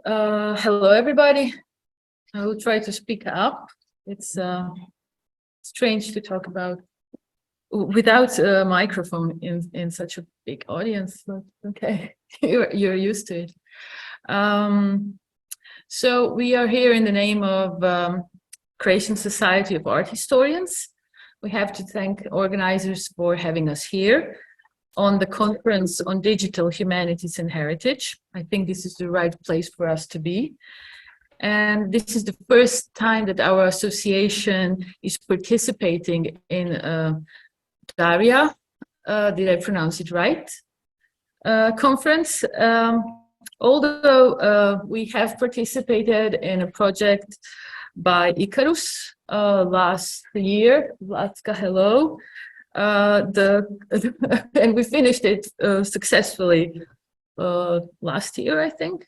Hello, everybody. I will try to speak up. It's strange to talk about without a microphone in such a big audience, but okay, you're used to it. So we are here in the name of Croatian Society of Art Historians. We have to thank organizers for having us here on the conference on Digital Humanities and Heritage. I think this is the right place for us to be. And this is the first time that our association is participating in DARIAH, did I pronounce it right, conference. Although we have participated in a project by Icarus last year, Latka, hello, and we finished it successfully last year, I think.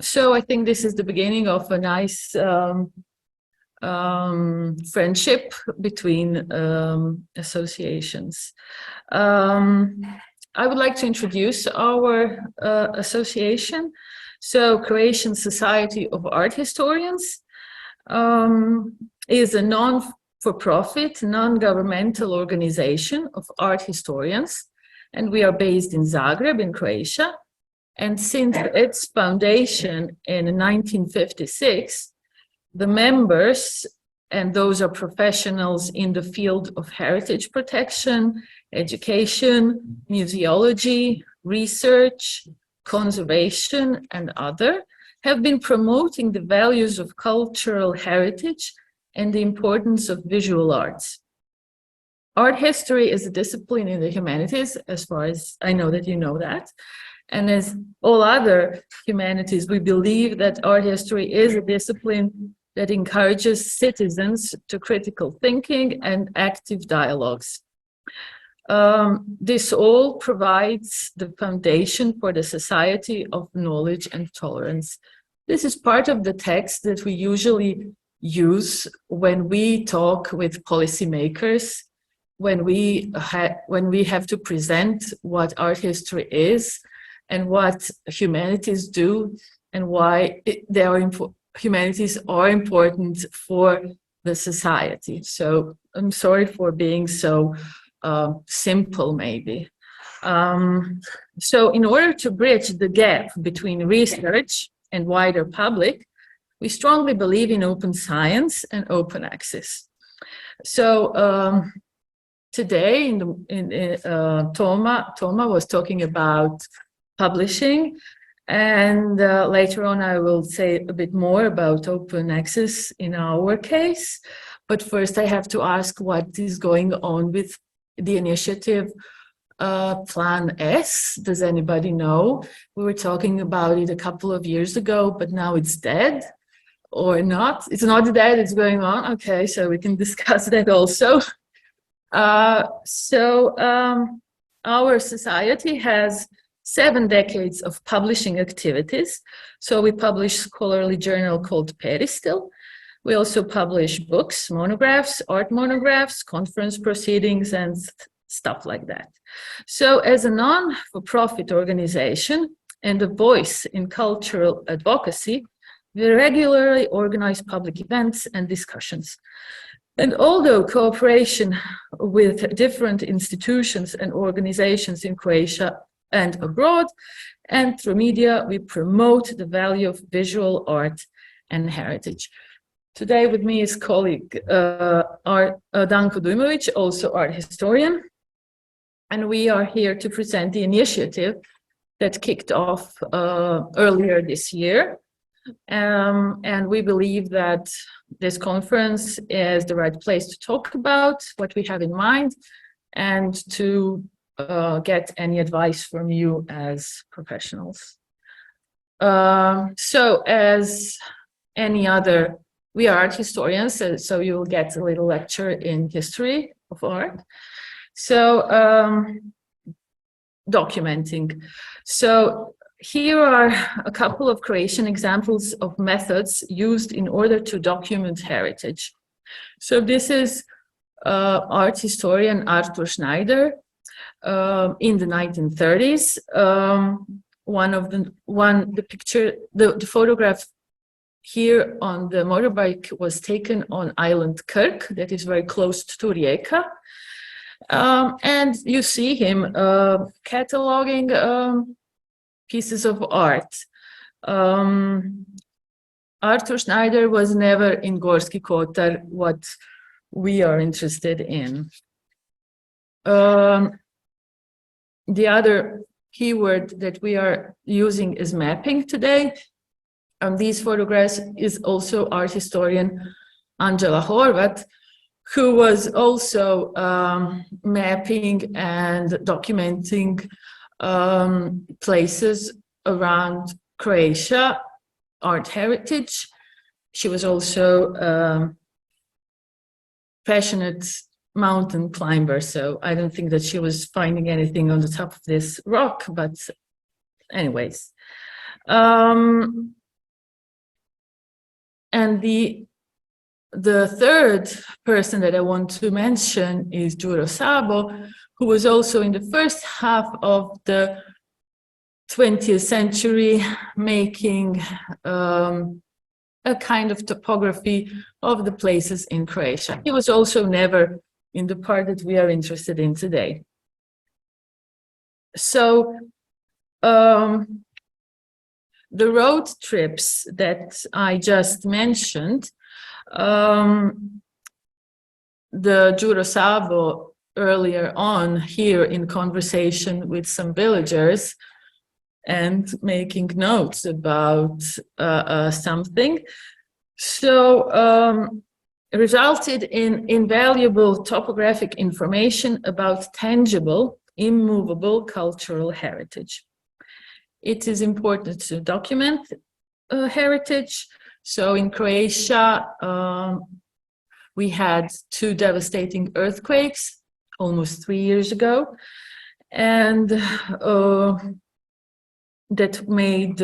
So I think this is the beginning of a nice friendship between associations. I would like to introduce our association. So Croatian Society of Art Historians is a non-for-profit, non-governmental organization of art historians, and we are based in Zagreb in Croatia. And since its foundation in 1956, the members, and those are professionals in the field of heritage protection, education, museology, research, conservation, and other, have been promoting the values of cultural heritage and the importance of visual arts. Art history is a discipline in the humanities, as far as I know that you know that. And as all other humanities, we believe that art history is a discipline that encourages citizens to critical thinking and active dialogues. This all provides the foundation for the society of knowledge and tolerance. This is part of the text that we usually use when we talk with policymakers, when we have to present what art history is and what humanities do and why humanities are important for the society. So I'm sorry for being so simple, maybe. So in order to bridge the gap between research and wider public, we strongly believe in open science and open access. So today, Toma was talking about publishing, and later on I will say a bit more about open access in our case. But first I have to ask what is going on with the initiative Plan S. Does anybody know? We were talking about it a couple of years ago, but now it's dead or not. It's not dead, it's going on. Okay, so we can discuss that also. Our society has 7 decades of publishing activities. So we publish a scholarly journal called Peristil. We also publish books, monographs, art monographs, conference proceedings, and stuff like that. So as a non-for-profit organization and a voice in cultural advocacy, we regularly organize public events and discussions. And although cooperation with different institutions and organizations in Croatia and abroad, and through media, we promote the value of visual art and heritage. Today with me is colleague Danko Dujmović, also art historian, and we are here to present the initiative that kicked off earlier this year. And we believe that this conference is the right place to talk about what we have in mind and to get any advice from you as professionals. So as any other, we are art historians, so you'll get a little lecture in history of art. So documenting. So here are a couple of Croatian examples of methods used in order to document heritage. So this is art historian Artur Schneider in the 1930s. the photograph here on the motorbike was taken on island Krk, that is very close to Rijeka. And you see him cataloging pieces of art. Arthur Schneider was never in Gorski kotar, what we are interested in. The other keyword that we are using is mapping today. These photographs is also art historian Angela Horvat, who was also mapping and documenting places around Croatia, art heritage. She was also a passionate mountain climber, so I don't think that she was finding anything on the top of this rock, but anyways. And the third person that I want to mention is Đuro Sabo, who was also in the first half of the 20th century making a kind of topography of the places in Croatia. He was also never in the part that we are interested in today. So the road trips that I just mentioned, the Đuro Sabo earlier on here in conversation with some villagers and making notes about something. So resulted in invaluable topographic information about tangible, immovable cultural heritage. It is important to document heritage. So in Croatia, we had 2 devastating earthquakes almost 3 years ago, and that made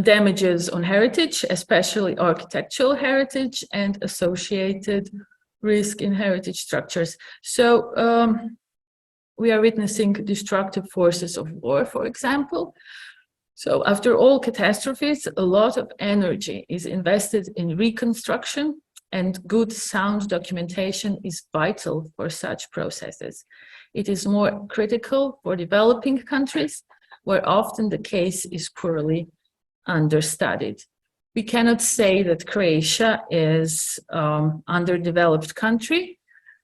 damages on heritage, especially architectural heritage and associated risk in heritage structures. So we are witnessing destructive forces of war, for example. So after all catastrophes, a lot of energy is invested in reconstruction, and good sound documentation is vital for such processes. It is more critical for developing countries, where often the case is poorly understudied. We cannot say that Croatia is an underdeveloped country,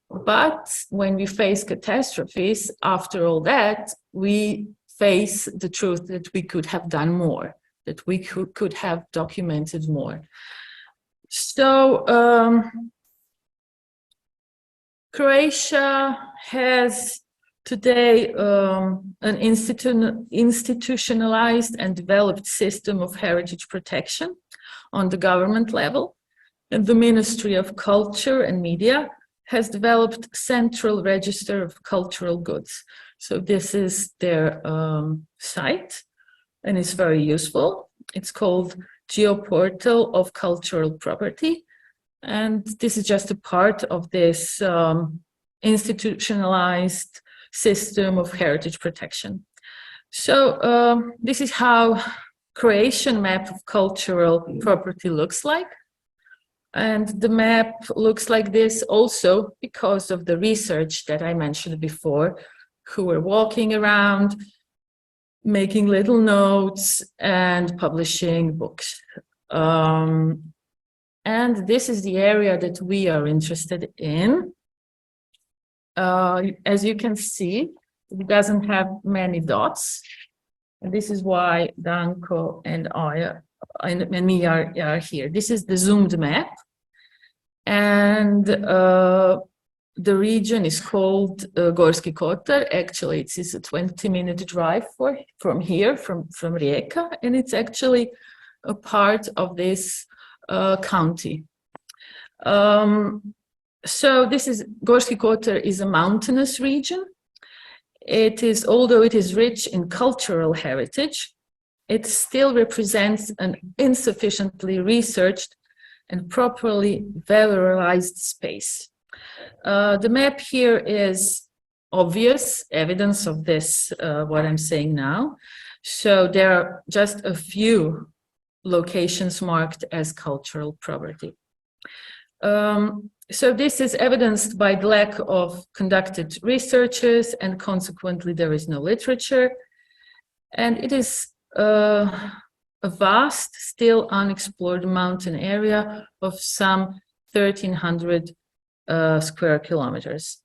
but when we face catastrophes, after all that, we face the truth that we could have done more, that we could have documented more. So Croatia has today an institutionalized and developed system of heritage protection on the government level, and the Ministry of Culture and Media has developed central register of cultural goods. So this is their site, and it's very useful. It's called Geoportal of Cultural Property, and this is just a part of this institutionalized system of heritage protection. So this is how Croatian map of cultural property looks like. And the map looks like this also because of the research that I mentioned before, who were walking around, making little notes and publishing books. And this is the area that we are interested in. As you can see, it doesn't have many dots. And this is why Danko and I and me are here. This is the zoomed map. And the region is called Gorski kotar. Actually, it is a 20-minute drive from here, from Rijeka, and it's actually a part of this county. So this is Gorski kotar is a mountainous region. It is, although it is rich in cultural heritage, it still represents an insufficiently researched and properly valorized space. The map here is obvious evidence of this, what I'm saying now. So there are just a few locations marked as cultural property. So this is evidenced by the lack of conducted researches, and consequently there is no literature. And it is a vast, still unexplored mountain area of some 1,300 square kilometers.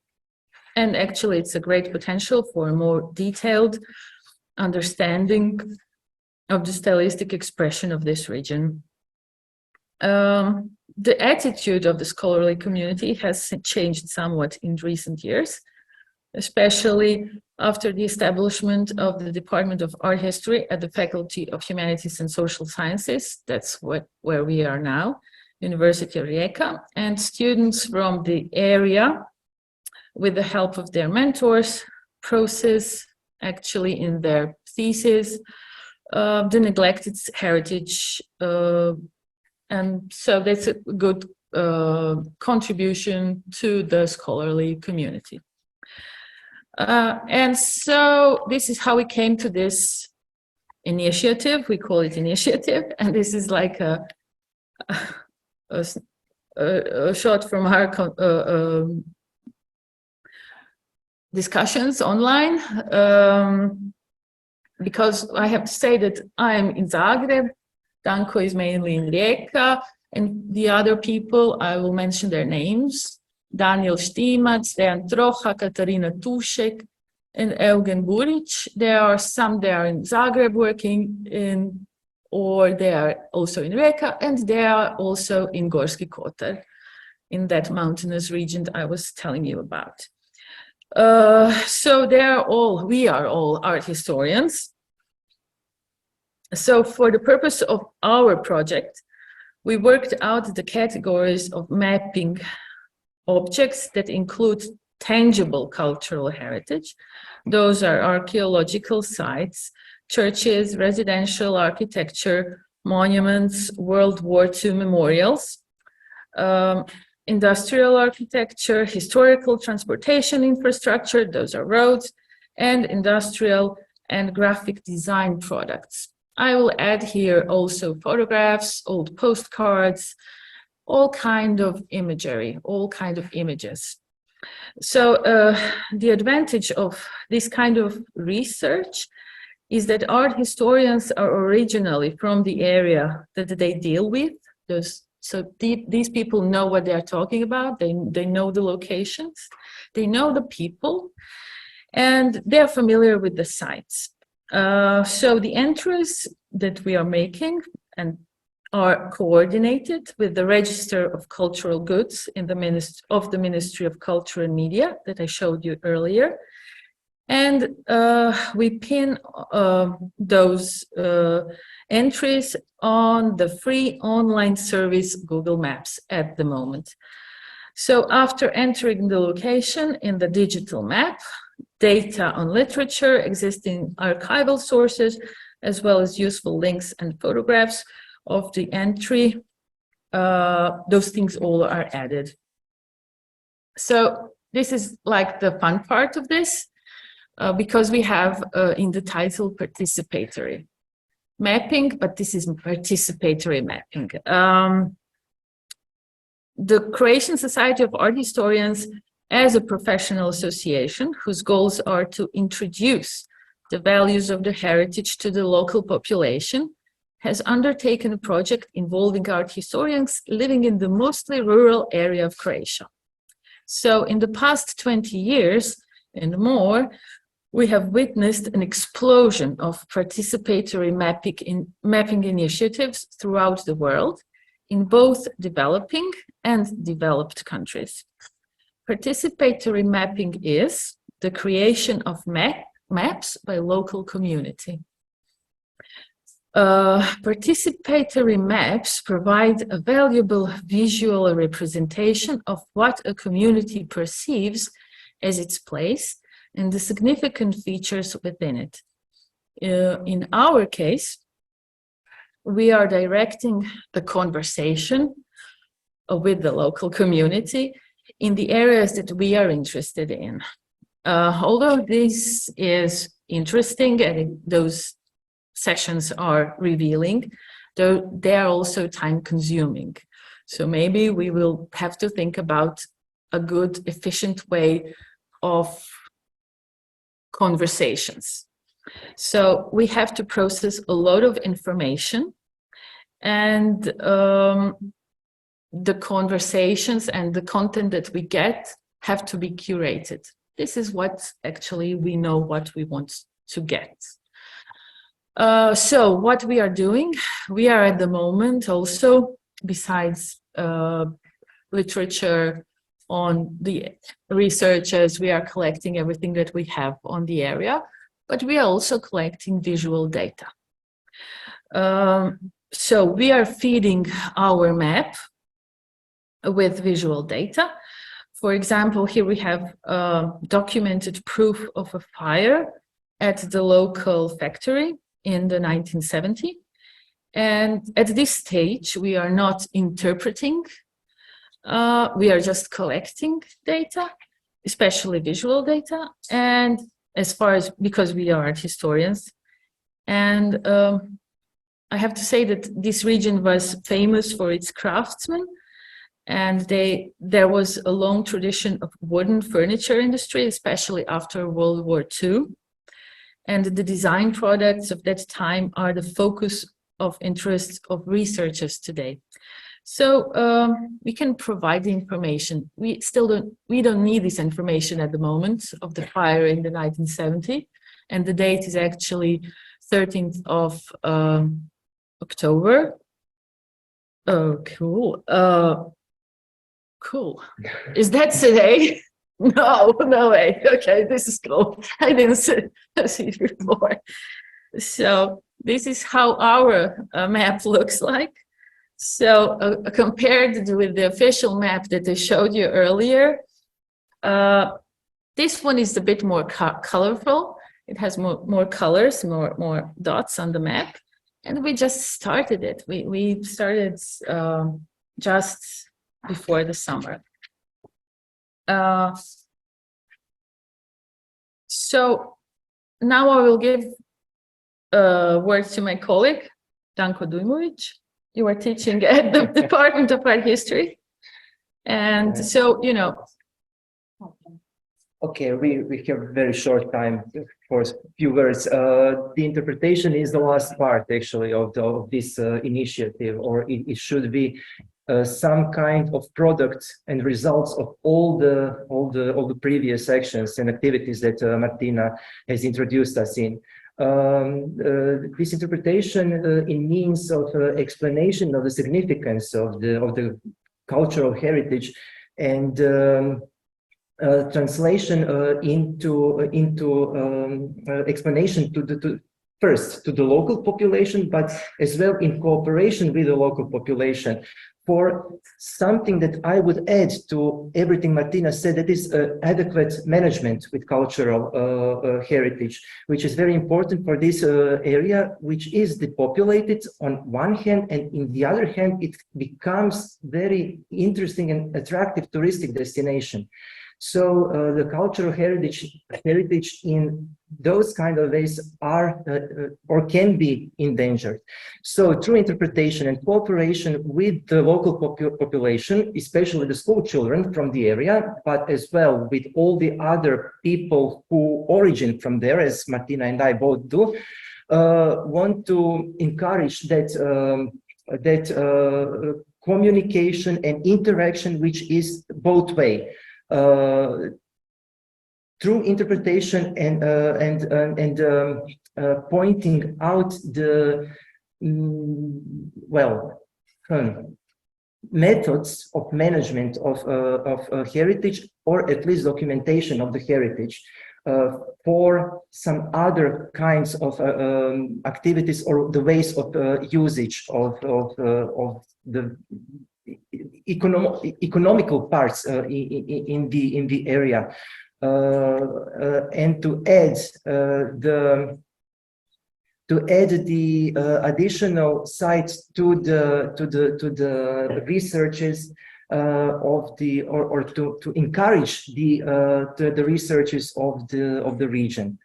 And actually it's a great potential for a more detailed understanding of the stylistic expression of this region. The attitude of the scholarly community has changed somewhat in recent years, especially after the establishment of the Department of Art History at the Faculty of Humanities and Social Sciences. That's where we are now, University of Rijeka, and students from the area, with the help of their mentors, process actually in their thesis the neglected heritage, and so that's a good contribution to the scholarly community. And so this is how we came to this initiative. We call it initiative, and this is like a shot from our discussions online, because I have to say that I'm in Zagreb, Danko is mainly in Rijeka, and the other people, I will mention their names: Daniel Štimac, Dejan Troha, Katarina Tušek, and Eugen Buric. There are some that are in Zagreb working in, or they are also in Rijeka, and they are also in Gorski kotar, in that mountainous region I was telling you about. So we are all art historians. So for the purpose of our project, we worked out the categories of mapping objects that include tangible cultural heritage. Those are archaeological sites, churches, residential architecture, monuments, World War II memorials, industrial architecture, historical transportation infrastructure, those are roads, and industrial and graphic design products. I will add here also photographs, old postcards, all kind of imagery, all kind of images. So the advantage of this kind of research is that art historians are originally from the area that they deal with. So these people know what they are talking about. They know the locations, they know the people, and they're familiar with the sites. So the entries that we are making and are coordinated with the Register of Cultural Goods in the Ministry of Culture and Media that I showed you earlier. And we pin those entries on the free online service Google Maps at the moment. So after entering the location in the digital map, data on literature, existing archival sources, as well as useful links and photographs of the entry, those things all are added. So this is like the fun part of this, because we have in the title participatory mapping, but this is participatory mapping. The Croatian Society of Art Historians, as a professional association whose goals are to introduce the values of the heritage to the local population, has undertaken a project involving art historians living in the mostly rural area of Croatia. So in the past 20 years and more, we have witnessed an explosion of participatory mapping initiatives throughout the world, in both developing and developed countries. Participatory mapping is the creation of maps by local community. Participatory maps provide a valuable visual representation of what a community perceives as its place and the significant features within it. In our case, we are directing the conversation with the local community in the areas that we are interested in. Although this is interesting and those sessions are revealing, though they are also time consuming. So maybe we will have to think about a good, efficient way of conversations. So we have to process a lot of information, and the conversations and the content that we get have to be curated. This is what actually we know what we want to get. So what we are doing, we are at the moment also, besides literature on the researchers, we are collecting everything that we have on the area, but we are also collecting visual data. So we are feeding our map with visual data. For example, here we have documented proof of a fire at the local factory in the 1970s. And at this stage, we are not interpreting, we are just collecting data, especially visual data. And as far as, because we are art historians, and I have to say that this region was famous for its craftsmen, and there was a long tradition of wooden furniture industry, especially after World War II. And the design products of that time are the focus of interest of researchers today. So we can provide the information. We don't need this information at the moment of the fire in the 1970s, and the date is actually 13th of October. Oh, cool. Cool. Is that today? No way. Okay, this is cool. I didn't see it before. So this is how our map looks like. So compared with the official map that I showed you earlier, this one is a bit more colorful. It has more colors, more dots on the map. And we just started it. We started just before the summer. So now I will give words to my colleague, Danko Dujmović. You are teaching at the Department of Art History. And so, you know. Okay, we have a very short time for a few words. The interpretation is the last part, actually, of this initiative, or it should be some kind of product and results of all the previous actions and activities that Martina has introduced us in. This interpretation in means of explanation of the significance of the cultural heritage and translation into explanation first to the local population, but as well in cooperation with the local population. For something that I would add to everything Martina said, that is adequate management with cultural heritage, which is very important for this area, which is depopulated on one hand, and in the other hand, it becomes very interesting and attractive touristic destination. So the cultural heritage in those kind of ways are or can be endangered. So through interpretation and cooperation with the local population, especially the school children from the area, but as well with all the other people who origin from there, as Martina and I both do, want to encourage that communication and interaction, which is both way. Through interpretation and pointing out the methods of management of heritage, or at least documentation of the heritage, for some other kinds of activities or the ways of usage of the economical parts in the area, and to add the additional sites to the researches of the or to encourage the researchers of the region.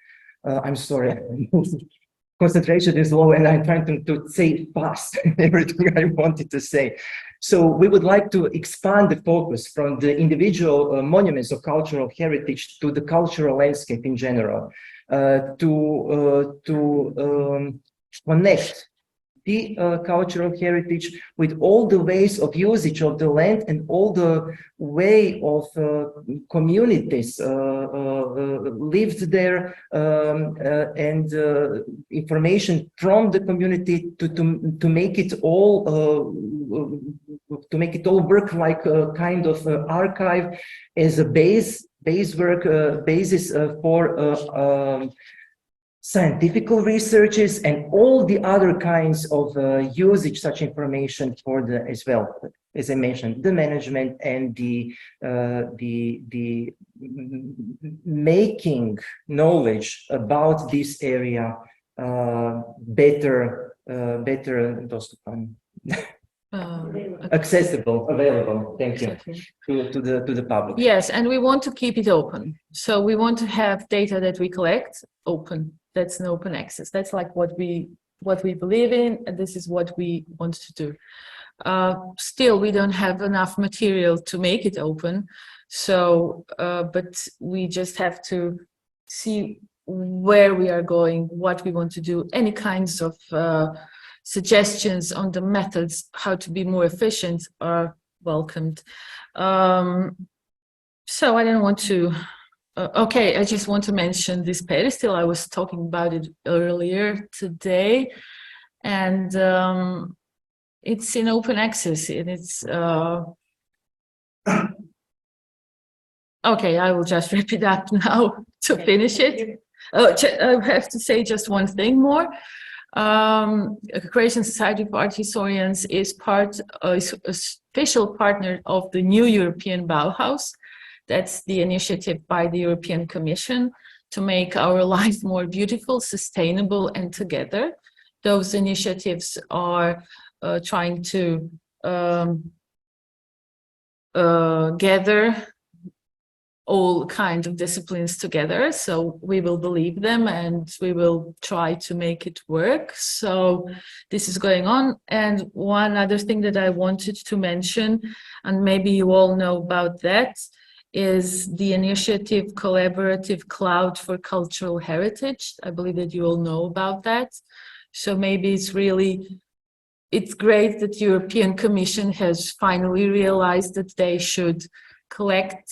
I'm sorry. Concentration is low and I'm trying to say fast everything I wanted to say. So we would like to expand the focus from the individual monuments of cultural heritage to the cultural landscape in general, to connect the cultural heritage with all the ways of usage of the land and all the way of communities lived there, and information from the community to make it all work like a kind of archive as a basis for scientific researches and all the other kinds of usage such information for the, as well, as I mentioned, the management and the making knowledge about this area better accessible, available. Thank you. To the public. Yes, and we want to keep it open. So we want to have data that we collect open. That's an open access. That's like what we believe in, and this is what we want to do. Still, we don't have enough material to make it open. So, but we just have to see where we are going, what we want to do, any kinds of suggestions on the methods, how to be more efficient are welcomed. So I don't want to, okay, I just want to mention this pedestal. I was talking about it earlier today, and it's in open access, and it's, okay, I will just wrap it up now to finish it. I have to say just one thing more. Croatian Society of Art Historians is official partner of the new European Bauhaus. That's the initiative by the European Commission to make our life more beautiful, sustainable, and together. Those initiatives are trying to gather all kinds of disciplines together. So we will believe them and we will try to make it work. So this is going on. And one other thing that I wanted to mention, and maybe you all know about that, is the initiative Collaborative Cloud for Cultural Heritage. I believe that you all know about that. So maybe it's great that the European Commission has finally realized that they should collect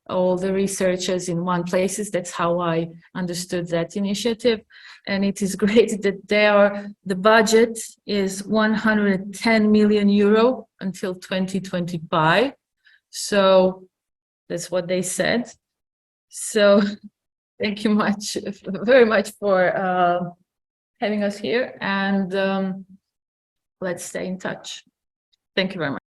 all the researchers in one place. That's how I understood that initiative. And it is great that the budget is 110 million euro until 2025. So that's what they said. So thank you very much for having us here, and let's stay in touch. Thank you very much.